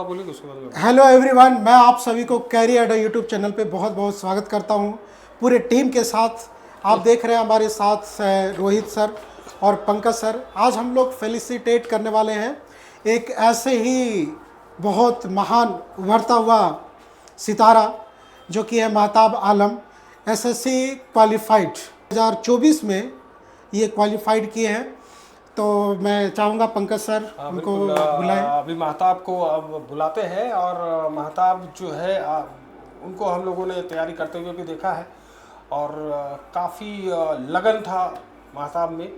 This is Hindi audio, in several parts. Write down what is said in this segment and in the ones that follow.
हेलो एवरीवन, मैं आप सभी को कैरी अड्डा यूट्यूब चैनल पे बहुत बहुत स्वागत करता हूं पूरे टीम के साथ। आप देख रहे हैं हमारे साथ रोहित सर और पंकज सर। आज हम लोग फेलिसिटेट करने वाले हैं एक ऐसे ही बहुत महान उभरता हुआ सितारा जो कि है महताब आलम। एसएससी क्वालिफाइड 2024 में ये क्वालिफाइड किए हैं। तो मैं चाहूँगा पंकज सर उनको बुलाएं। अभी महताब को अब बुलाते हैं और महताब जो है उनको हम लोगों ने तैयारी करते हुए भी देखा है और काफ़ी लगन था महताब में।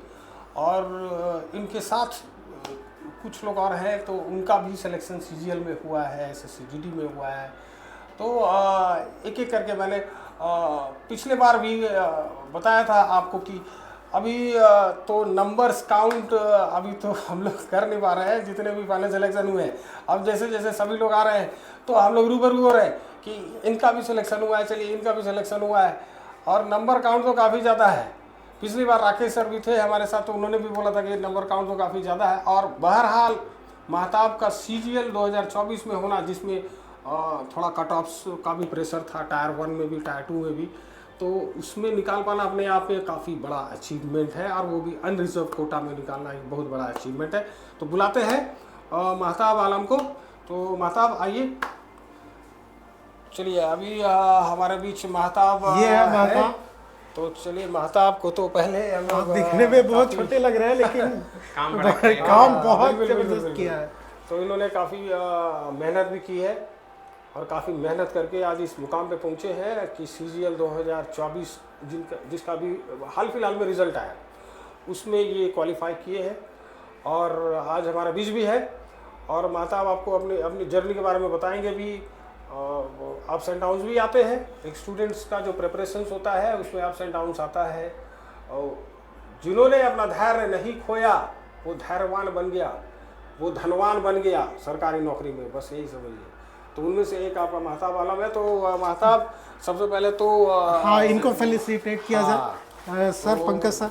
और इनके साथ कुछ लोग और हैं तो उनका भी सिलेक्शन सीजीएल में हुआ है, एसएससी जीडी में हुआ है। तो एक एक करके मैंने पिछले बार भी बताया था आपको कि अभी तो नंबर्स काउंट अभी तो हम लोग कर नहीं पा रहे हैं जितने भी पहले सिलेक्शन हुए हैं। अब जैसे जैसे सभी लोग आ रहे हैं तो हम लोग रूबरू हो रहे हैं कि इनका भी सिलेक्शन हुआ है, चलिए इनका भी सिलेक्शन हुआ है। और नंबर काउंट तो काफ़ी ज़्यादा है। पिछली बार राकेश सर भी थे हमारे साथ तो उन्होंने भी बोला था कि नंबर काउंट तो काफ़ी ज़्यादा है। और बहरहाल महताब का सीजीएल 2024 में होना, जिसमें थोड़ा कट ऑफ्स का भी प्रेशर था, टायर 1 में भी टायर 2 में भी, तो उसमें निकाल पाना अपने आप में काफ़ी बड़ा अचीवमेंट है और वो भी अनरिजर्व कोटा में निकालना एक बहुत बड़ा अचीवमेंट है। तो बुलाते हैं महताब आलम को। तो महताब आइए। चलिए अभी हमारे बीच महताब ये है महताब। तो चलिए महताब को तो पहले हम लोग दिखने में बहुत छोटे लग रहे हैं लेकिन काम बहुत जबरदस्त किया है। तो इन्होंने काफ़ी मेहनत भी की है और काफ़ी मेहनत करके आज इस मुकाम पे पहुँचे हैं कि सीजीएल 2024 जिसका भी हाल फिलहाल में रिज़ल्ट आया उसमें ये क्वालिफाई किए हैं और आज हमारा बीच भी है। और महताब आपको अपनी जर्नी के बारे में बताएंगे भी। अप्स एंड डाउन्स भी आते हैं, एक स्टूडेंट्स का जो प्रिपरेशंस होता है उसमें अप्स एंड डाउन्स आता है। और जिन्होंने अपना धैर्य नहीं खोया वो धैर्यवान बन गया, वो धनवान बन गया सरकारी नौकरी में, बस यही समझिए। तो उनमें से एक आपका महताब आलम है। तो महताब सबसे पहले तो हाँ, इनको फेलिसिटेट किया जाए। सर तो, पंकज सर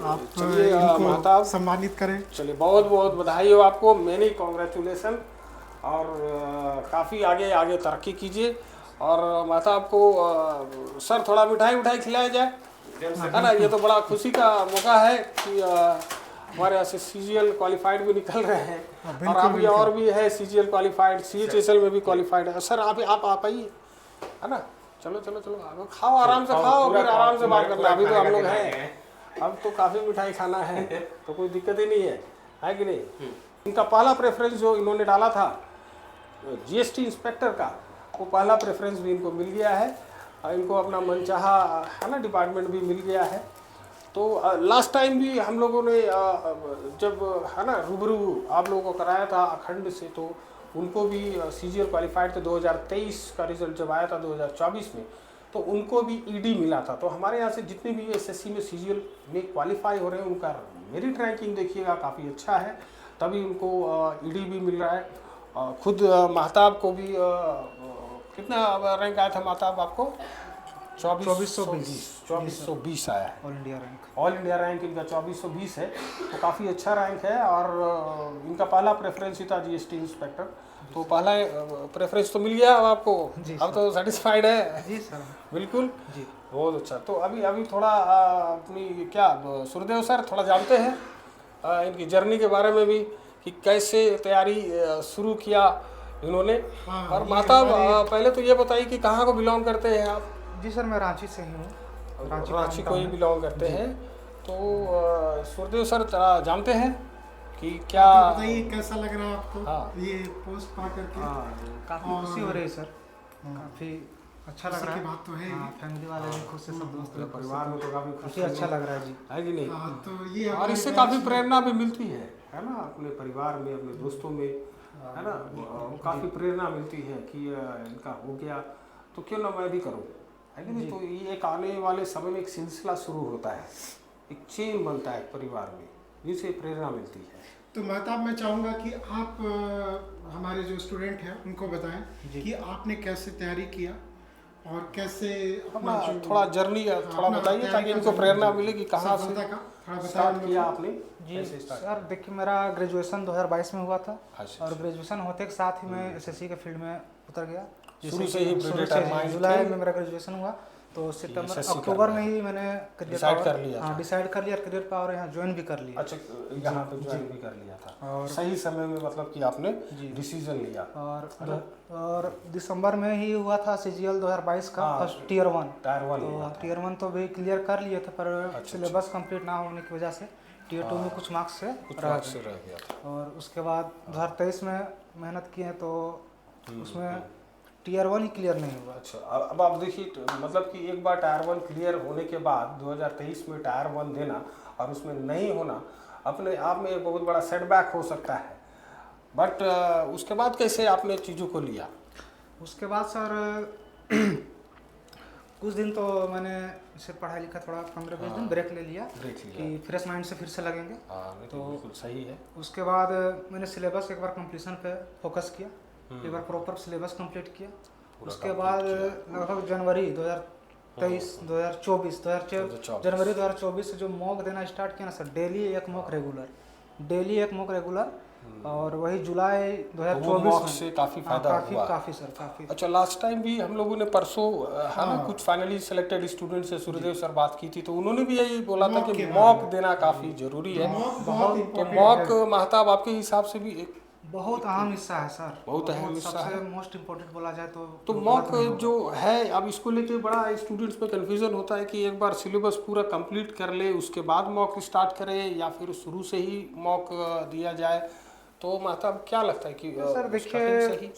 आप इनको महताब सम्मानित करें। चलिए बहुत बहुत बधाई हो आपको, मैनी कॉन्ग्रेचुलेसन। और काफ़ी आगे आगे तरक्की कीजिए। और महताब को सर थोड़ा मिठाई खिलाया जाए, है ना। ये तो बड़ा खुशी का मौका है कि हमारे यहाँ से सीजीएल क्वालिफाइड भी निकल रहे हैं और अभी और भी है सीजीएल क्वालिफाइड, सीएचएसएल में भी क्वालिफाइड है। सर आप आइए, है ना। चलो आप खाओ, आराम से खाओ, फिर आराम से बात करना। अभी तो हम लोग हैं, अब तो काफ़ी मिठाई खाना है तो कोई दिक्कत ही नहीं है कि नहीं। इनका पहला प्रेफरेंस जो इन्होंने डाला था जीएसटी इंस्पेक्टर का, वो पहला प्रेफरेंस भी इनको मिल गया है। इनको अपना मनचाहा, है ना, डिपार्टमेंट भी मिल गया है। तो लास्ट टाइम भी हम लोगों ने जब, है ना, रूबरू आप लोगों को कराया था अखंड से, तो उनको भी सीजीएल क्वालिफाइड थे। 2023 का रिजल्ट जब आया था 2024 में, तो उनको भी ईडी मिला था। तो हमारे यहाँ से जितने भी एसएससी में सीजीएल में क्वालिफाई हो रहे हैं उनका मेरिट रैंकिंग देखिएगा काफ़ी अच्छा है, तभी उनको ईडी भी मिल रहा है। खुद महताब को भी कितना रैंक आया था महताब आपको? 2420 आया है। ऑल इंडिया रैंक इनका 2420 है, तो काफ़ी अच्छा रैंक है। और इनका पहला प्रेफरेंस ही था जीएसटी इंस्पेक्टर, तो पहला प्रेफरेंस तो मिल गया अब आपको, अब तो सेटिस्फाइड है? जी सर, बिल्कुल जी, बहुत अच्छा। तो अभी थोड़ा अपनी क्या सुरदेव सर थोड़ा जानते हैं इनकी जर्नी के बारे में भी कि कैसे तैयारी शुरू किया इन्होंने। और महताब पहले तो ये बताइए कि कहाँ को बिलोंग करते हैं आप? जी सर, मैं रांची से ही हूँ। रांची को ही बिलोंग करते हैं। तो सुरदेव सर जानते हैं कि क्या बताइए कैसा लग रहा है आपको? हाँ, ये पोस्ट पा करके काफ़ी खुशी हो रही है सर, काफ़ी अच्छा लग रहा है। बात तो है, फैमिली वाले भी खुश है, सब दोस्त लोग, परिवार में तो काफ़ी अच्छा लग रहा है जी, है कि नहीं। तो ये और इससे काफ़ी प्रेरणा भी मिलती है ना, अपने परिवार में, अपने दोस्तों में, है ना, काफ़ी प्रेरणा मिलती है कि इनका हो गया तो क्यों ना मैं भी करूँ, है कि नहीं। तो ये एक आने वाले समय में एक सिलसिला शुरू होता है, एक चेन बनता है परिवार में, जिससे प्रेरणा मिलती है। तो महताब मैं चाहूँगा कि आप हमारे जो स्टूडेंट हैं उनको बताएं कि आपने कैसे तैयारी किया और कैसे अपना थोड़ा जर्नी थोड़ा बताइए ताकि इनको प्रेरणा मिले कि कहाँ से थोड़ा बताएं स्टार्ट हम किया लोग आपने? जी कैसे स्टार्ट? सर, देखिए मेरा ग्रेजुएशन 2022 में हुआ था। अच्छा, और ग्रेजुएशन होते के साथ ही मैं एसएससी के फील्ड में उतर गया। शुरू से ही शुरू से predetermined जुलाई थे? में मेरा ग्रेजुएशन हुआ, तो सितंबर SSC अक्टूबर करना में है। ही मैंने करियर Decide पावर कर लिया था। डिसाइड कर लिया, करियर पावर यहाँ ज्वाइन भी कर लिया। अच्छा, यहाँ पे ज्वाइन भी कर लिया था और सही समय में, मतलब कि आपने जी। डिसीजन लिया। और दिसंबर में ही हुआ था सीजीएल 2022 का हाँ, फर्स्ट टीयर 1। टायर 1 तो हुआ था। टीयर 1 तो भी क्लियर कर लिए थे, पर सिलेबस कंप्लीट ना होने की वजह से टीयर 2 में कुछ मार्क्स से कुछ रह मार्क्स गए। से रह गया था। और उसके बाद 2023 में मेहनत किए तो उसमें टीयर 1 ही क्लियर नहीं हुआ। अच्छा, अब आप देखिए, मतलब कि एक बार टायर 1 क्लियर होने के बाद 2023 में टायर 1 देना और उसमें नहीं होना अपने आप में एक बहुत बड़ा सेटबैक हो सकता है। बट उसके बाद कैसे आपने चीज़ों को लिया? उसके बाद सर कुछ दिन तो मैंने इसे पढ़ाई लिखा थोड़ा 15-20 दिन ब्रेक ले लिया कि फ्रेश माइंड से फिर से लगेंगे। नहीं तो बिल्कुल सही है। उसके बाद मैंने सिलेबस एक बार कंप्लीशन पे फोकस किया, एक बार प्रॉपर सिलेबस कंप्लीट किया। उसके बाद लगभग जनवरी 2023 2024 जनवरी 2024 से जो मॉक देना स्टार्ट किया ना सर, डेली एक मॉक रेगुलर और वही जुलाई 2024 से काफ़ी फायदा हुआ। काफ़ी सर, काफ़ी। अच्छा, लास्ट टाइम भी हम लोगों ने परसों है ना कुछ फाइनली सिलेक्टेड स्टूडेंट से सूर्यदेव सर बात की थी, तो उन्होंने भी यही बोला था कि मॉक देना काफ़ी जरूरी है। तो मॉक महताब आपके हिसाब से भी एक बहुत अहम हिस्सा है सर, बहुत अहम हिस्सा है। सबसे मोस्ट इम्पोर्टेंट बोला जाए तो मॉक जो है, अब इसको लेके बड़ा स्टूडेंट्स में कंफ्यूजन होता है कि एक बार सिलेबस पूरा कंप्लीट कर ले उसके बाद मॉक स्टार्ट करे या फिर शुरू से ही मॉक दिया जाए। तो मतलब क्या लगता है कि सर देखिए,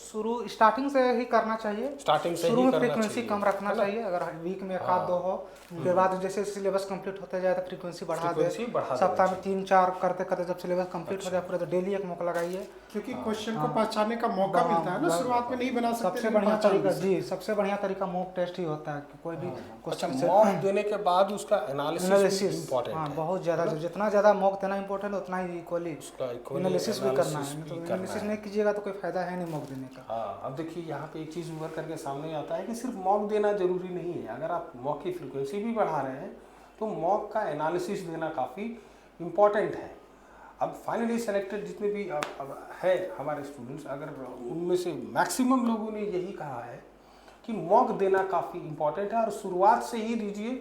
स्टार्टिंग से ही करना चाहिए। स्टार्टिंग से शुरू ही में करना फ्रीक्वेंसी चाहिए, कम रखना चाहिए। अगर वीक में एक आध दो हो, उसके बाद जैसे सिलेबस कंप्लीट होता जाए तो फ्रीक्वेंसी बढ़ा दे। सप्ताह में 3-4 करते करते जब सिलेबस कंप्लीट हो जाए पूरा, तो डेली एक मौका लगाइए, क्योंकि क्वेश्चन को पहचानने का मौका मिलता है ना। शुरुआत में नहीं बना सकते, सबसे बढ़िया तरीका जी, सबसे बढ़िया तरीका मॉक टेस्ट ही होता है कि कोई भी अच्छा, क्वेश्चन मॉक देने के बाद उसका एनालिसिस इम्पोर्टेंट है। बहुत ज़्यादा, जितना ज़्यादा मॉक देना इम्पोर्टेंट उतना ही इक्वली एनालिसिस भी करना है। तो एनालिसिस नहीं कीजिएगा तो कोई फायदा है नहीं मॉक देने का। हाँ, अब देखिए यहाँ पे एक चीज़ उभर करके सामने आता है कि सिर्फ मॉक देना जरूरी नहीं है। अगर आप मॉक की फ्रीक्वेंसी भी बढ़ा रहे हैं तो मॉक का एनालिसिस देना काफ़ी इम्पोर्टेंट है। अब फाइनली सेलेक्टेड जितने भी अब है हमारे स्टूडेंट्स, अगर उनमें से मैक्सिमम लोगों ने यही कहा है कि मॉक देना काफ़ी इम्पोर्टेंट है और शुरुआत से ही दीजिए।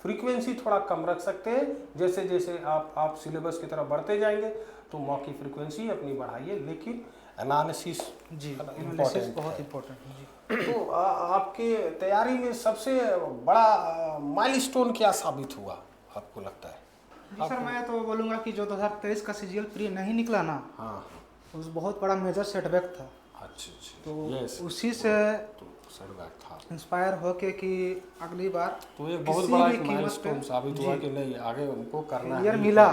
फ्रीक्वेंसी थोड़ा कम रख सकते हैं, जैसे जैसे आप सिलेबस की तरफ बढ़ते जाएंगे तो मॉक की फ्रीक्वेंसी अपनी बढ़ाइए, लेकिन एनालिसिस जी एनालिसिस बहुत इम्पोर्टेंट है जी। तो आपके तैयारी में सबसे बड़ा माइलस्टोन क्या साबित हुआ आपको लगता है? जी सर, मैं तो बोलूँगा कि जो 2023 का सीजीएल प्री नहीं निकला ना, हाँ, उस बहुत बड़ा मेजर सेटबैक था। अच्छा, तो उसी से सेटबैक था इंस्पायर होके कि अगली बार तो एक बहुत बड़ा माइलस्टोन साबित हुआ कि नहीं, आगे उनको करना है। क्लियर मिला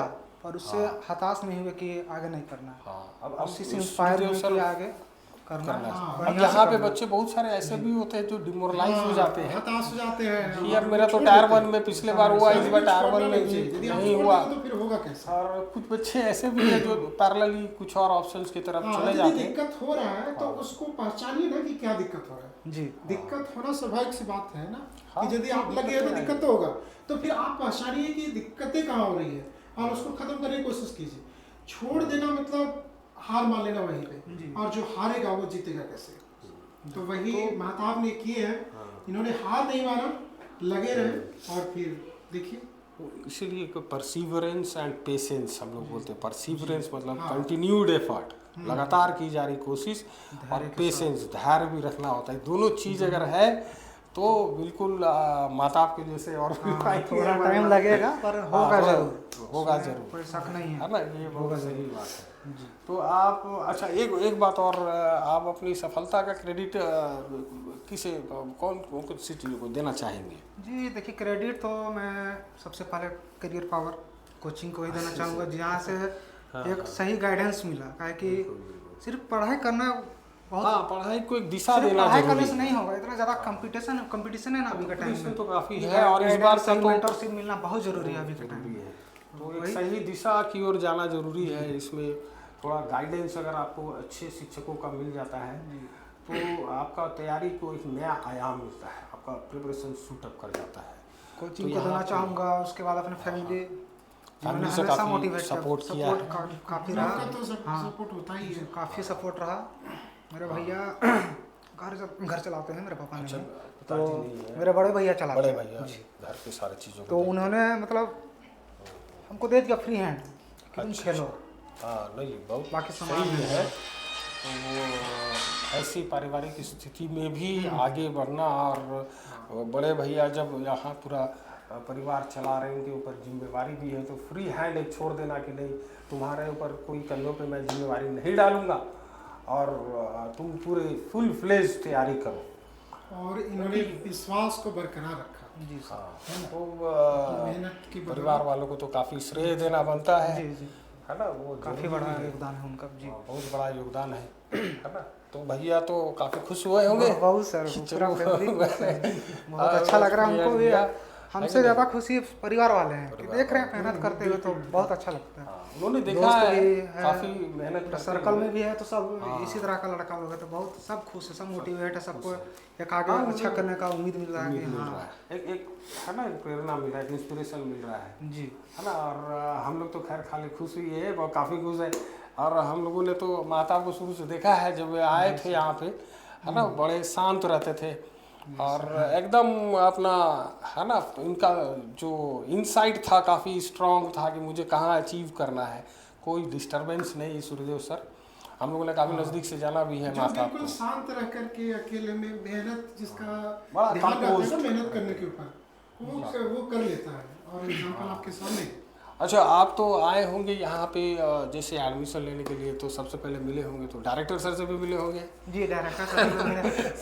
और उससे हताश नहीं हुए कि आगे नहीं करना है। हाँ, अब उसी से इंस्पायर हुए कि आगे करना है। अब यहाँ पे बच्चे बहुत सारे ऐसे भी होते हैं जो डिमोरलाइज हो जाते हैं, हताश हो जाते हैं। यार मेरा तो टायर 1 में पिछले बार हुआ, इस बार टायर 1 में भी यदि आप नहीं छोड़ हुआ। देंगे तो फिर होगा कैसे? और कुछ बच्चे ऐसे भी हैं जो पैरेलली कुछ और ऑप्शंस की तरफ चले यदि जाते हैं। दिक्कत हो रहा है तो उसको पहचानिए ना कि क्या दिक्कत हो रहा है। जी, दिक्कत होना स्वाभाविक सी बात है ना, हाँ, कि यदि आप लगे तो दिक्कत तो होगा, तो फिर आप पहचानिए कि दिक्कतें कहाँ हो रही है और उसको खत्म करने की कोशिश कीजिए। छोड़ देना मतलब हार मान लेना वहीं पे, और जो हारेगा वो जीतेगा कैसे? तो वही महताब ने किए हैं। इन्होंने हार नहीं माना, लगे रहे और फिर देखिए। इसीलिए परसीवरेंस एंड पेशेंस हम लोग बोलते हैं। परसीवरेंस मतलब कंटिन्यूड एफर्ट, लगातार की जा रही कोशिश, और पेशेंस धैर्य भी रखना होता है। दोनों चीज़ अगर है तो बिल्कुल माता के जैसे, और थोड़ा टाइम लगेगा पर होगा जरूर, होगा जरूर, कोई शक नहीं है ना, ये बहुत सही बात है। तो आप अच्छा, एक बात और, आप अपनी सफलता का क्रेडिट किसे, कौन सी चीज़ों को देना चाहेंगे? जी देखिए, क्रेडिट तो मैं सबसे पहले करियर पावर कोचिंग को ही देना चाहूँगा, जहाँ से एक सही गाइडेंस मिला। काहे कि सिर्फ पढ़ाई करना बहुत, हाँ, पढ़ाई को एक दिशा देना पढ़ाई जरूरी करने से नहीं होगा। इतना ज़्यादा कंपटीशन है ना अभी के टाइम में, तो काफ़ी है, और इस बार का तो मेंटरशिप मिलना बहुत ज़रूरी है अभी के टाइम में। तो एक सही दिशा की ओर जाना जरूरी है। इसमें थोड़ा गाइडेंस अगर आपको अच्छे शिक्षकों का मिल जाता है तो आपका तैयारी को एक नया आयाम मिलता है, आपका प्रिपरेशन सूट अप कर जाता है। कोचिंग को देना चाहूँगा। उसके बाद अपने फैमिली फैमिली से हमेशा काफ़ी मोटिवेट सपोर्ट किया है। काफ़ी उनका रहा। तो सपोर्ट होता ही है। काफ़ी सपोर्ट रहा। मेरे भैया घर चलाते हैं, मेरे पापा नहीं है, तो पिताजी नहीं है, मेरे बड़े भैया चलाते बड़े हैं। भैया घर के सारे चीज़ों को तो उन्होंने मतलब हमको दे दिया फ्री हैंड कि तुम खेलो, हाँ नहीं बहुत बाकी सामान सही है। तो वो ऐसी पारिवारिक स्थिति में भी आगे बढ़ना, और बड़े भैया जब यहाँ पूरा परिवार चला रहे हैं, उनके ऊपर जिम्मेवारी भी है, तो फ्री हैंड एक छोड़ देना कि नहीं तुम्हारे ऊपर कोई कंधों पे मैं जिम्मेवारी नहीं डालूंगा और तुम पूरे फुल फ्लेज तैयारी करो। और इन्होंने विश्वास को बरकरार रखा। जी सर। हाँ तो मेहनत की परिवार वालों को तो काफ़ी श्रेय देना बनता है, जी जी, है ना, वो काफ़ी बड़ा योगदान है उनका। जी बहुत बड़ा योगदान है ना। तो भैया तो काफ़ी खुश हुए होंगे। बहुत सर, पूरा फैमिली बहुत अच्छा लग रहा है हमको भी। हमसे ज़्यादा खुशी परिवार वाले हैं कि देख रहे हैं मेहनत करते हुए, तो बहुत अच्छा लगता है। उन्होंने देखा दोस्त है भी काफ़ी मेहनत पूरा करते सर्कल हुए। में भी है, तो सब इसी तरह का लड़का लोग है, तो बहुत सब खुश है, सब मोटिवेट है, सबको एक आगे अच्छा करने का उम्मीद मिल रहा है कि हाँ एक है ना, एक प्रेरणा मिल रहा है, इंस्पिरेशन मिल रहा है जी। है ना। और हम लोग तो खैर खाली खुश हुई है, वो काफ़ी खुश है। और हम लोगों ने तो माता को शुरू से देखा है, जब वे आए थे यहाँ पे, है ना, बड़े शांत रहते थे और एकदम अपना, है ना, इनका जो इनसाइट था काफ़ी स्ट्रांग था कि मुझे कहाँ अचीव करना है, कोई डिस्टरबेंस नहीं। सूर्यदेव सर हम लोगों ने काफ़ी नज़दीक से जाना भी है जो माता बिल्कुल को। शांत रह करके अकेले में मेहनत, जिसका बड़ा ध्यान रहता है composed। ना मेहनत करने के ऊपर, वो कर लेता है। और एग्जाम्पल आपके सामने। अच्छा, आप तो आए होंगे यहाँ पे जैसे एडमिशन लेने के लिए, तो सबसे पहले मिले होंगे तो डायरेक्टर सर से भी मिले होंगे। जी डायरेक्टर सर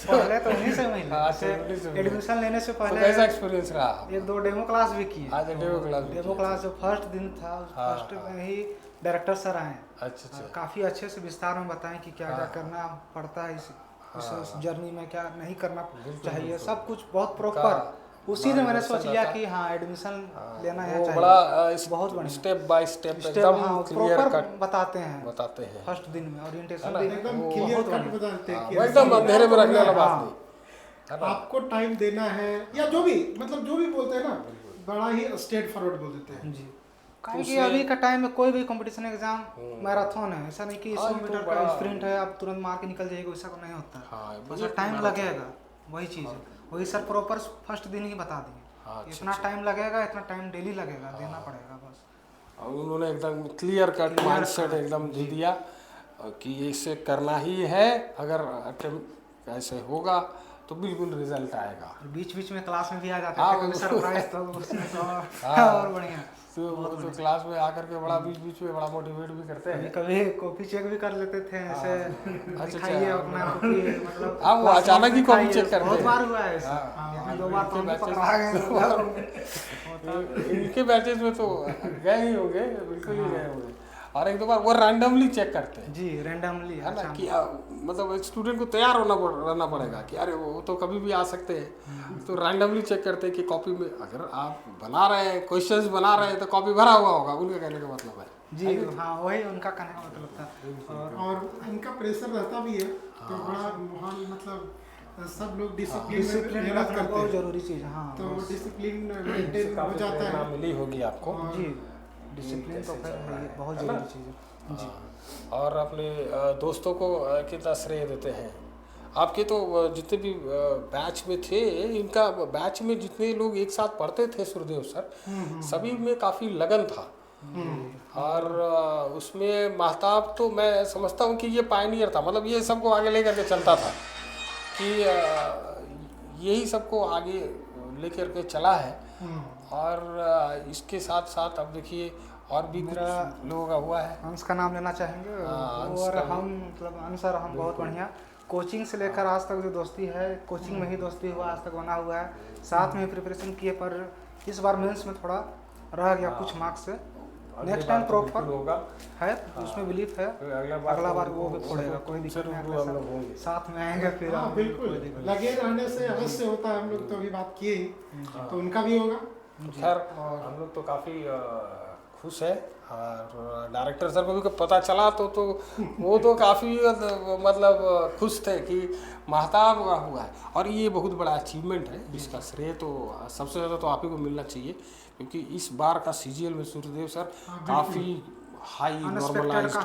पहले तो उन्हीं से मिले। एडमिशन लेने से तो पहले कैसा एक्सपीरियंस रहा? एक दो डेमो क्लास भी किए। आज डेमो क्लास जो फर्स्ट दिन था, फर्स्ट में ही डायरेक्टर सर आए। अच्छा और काफ़ी अच्छे से विस्तार में बताएं कि क्या क्या करना पड़ता है इस जर्नी में, क्या नहीं करना चाहिए, सब कुछ बहुत प्रॉपर। उसी ने मैंने सोच लिया कि हाँ एडमिशन लेना है वो चाहिए। बड़ा बहुत बढ़िया स्टेप बाय स्टेप एकदम क्लियर प्रॉपर कट बताते हैं फर्स्ट दिन में। ओरिएंटेशन भी एकदम क्लियर कट बताते हैं कि वो एकदम अंधेरे में रखने वाला बात नहीं। आपको टाइम देना है, या जो भी मतलब जो भी बोलते हैं ना, बड़ा ही स्ट्रेट फॉरवर्ड बोल देते हैं। जी। क्योंकि अभी का टाइम में कोई भी कंपटीशन एग्जाम मैराथन है, ऐसा नहीं कि 100 मीटर का स्प्रिंट है आप तुरंत मार के निकल जाएगा, वैसा नहीं होता है। टाइम लगेगा, वही चीज़ है। वही सर प्रॉपर फर्स्ट दिन ही बता दिए, इतना टाइम लगेगा, इतना टाइम डेली लगेगा, देना पड़ेगा बस। और उन्होंने एकदम क्लियर कट माइंडसेट एकदम दे दिया कि इसे करना ही है, अगर अटेम्प्ट ऐसे होगा तो बिल्कुल रिजल्ट आएगा। बीच बीच में क्लास में भी आ जाते हैं कभी सरप्राइज, तो उसमें तो और बढ़िया। तो क्लास में आकर के बड़ा बीच बीच में बड़ा मोटिवेट भी करते हैं। कभी कॉपी चेक भी कर लेते थे ऐसे, दिखाइए अपना कॉपी, मतलब हाँ वो अचानक ही कॉपी चेक करते हैं। बहुत बार हुआ है ऐसा, 2 बार तो हम पकड़ा गए। इनके बैचेस में तो गए ही होंगे, बिल्कुल ही गए होंगे। और 1-2 बार वो रैंडमली चेक करते हैं जी, रैंडमली, है ना, कि मतलब एक स्टूडेंट को तैयार रहना पड़ेगा कि अरे वो तो कभी भी आ सकते हैं। तो रैंडमली चेक करते हैं कि कॉपी में अगर आप बना रहे हैं, क्वेश्चंस बना रहे हैं, तो कॉपी भरा हुआ होगा, उनके कहने का मतलब है। जी हाँ, वही उनका कहने का मतलब था। और इनका प्रेशर रहता भी है, तो बड़ा माहौल, मतलब सब लोग डिसिप्लिन मेहनत करते बहुत हैं, जरूरी चीज़ है। हाँ, तो डिसिप्लिन मेंटेन हो जाता है। मिली होगी आपको जी, डिसिप्लिन तो खैर बहुत जरूरी चीज़ है जी। और अपने दोस्तों को कितना श्रेय देते हैं? आपके तो जितने भी बैच में थे, इनका बैच में जितने लोग एक साथ पढ़ते थे सूर्यदेव सर, सभी में काफ़ी लगन था। और उसमें महताब तो मैं समझता हूँ कि ये पायनियर था, मतलब ये सबको आगे लेकर के चलता था कि यही सबको आगे लेकर के चला है। और इसके साथ साथ अब देखिए और भी कुछ लोगों का हुआ है। अंश का नाम लेना चाहेंगे। और हम मतलब अंश और हम बहुत बढ़िया कोचिंग से लेकर आज तक जो दोस्ती है, कोचिंग में ही दोस्ती हुआ, आज तक बना हुआ है। साथ में प्रिपरेशन किए, पर इस बार मेंस में थोड़ा रह गया कुछ मार्क्स से। नेक्स्ट टाइम प्रॉपर होगा है, उसमें बिलीफ है, अगला बार वो भी फोड़ेगा, कोई दिक्कत नहीं, साथ में आएंगे फिर। हाँ बिल्कुल, लगे रहने से अवश्य होता है। हम लोग तो अभी बात किए ही, तो उनका भी होगा। खैर हम लोग तो काफ़ी खुश है। और डायरेक्टर सर को भी पता चला तो वो तो काफ़ी मतलब खुश थे कि महताब हुआ है। और ये बहुत बड़ा अचीवमेंट है, इसका श्रेय तो सबसे ज़्यादा तो आप ही को मिलना चाहिए, क्योंकि इस बार का सीजीएल में सूर्यदेव सर काफ़ी हाई नॉर्मलाइज्ड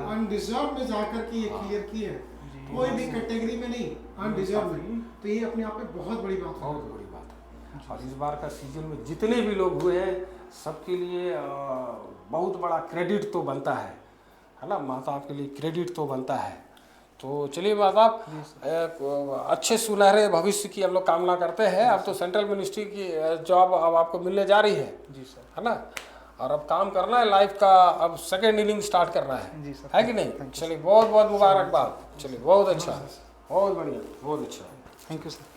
अनडिजर्व में जाकर के ये क्लियर की है, कोई भी कैटेगरी में नहीं, अनडिजर्व में। तो ये अपने आप में बहुत बड़ी बात है, बहुत बड़ी बात है। और इस बार का सीजन में जितने भी लोग हुए हैं सबके लिए बहुत बड़ा क्रेडिट तो बनता है ना महताब के लिए, क्रेडिट तो बनता है। तो चलिए महताब, अच्छे सुनहरे भविष्य की हम लोग कामना करते हैं। अब तो सेंट्रल मिनिस्ट्री की जॉब अब आपको मिलने जा रही है जी सर, है ना, और अब काम करना है लाइफ का, अब सेकेंड इनिंग स्टार्ट करना जी है सर। है कि नहीं। चलिए बहुत बहुत मुबारकबाद, चलिए बहुत अच्छा, बहुत बढ़िया, बहुत अच्छा। Thank you sir.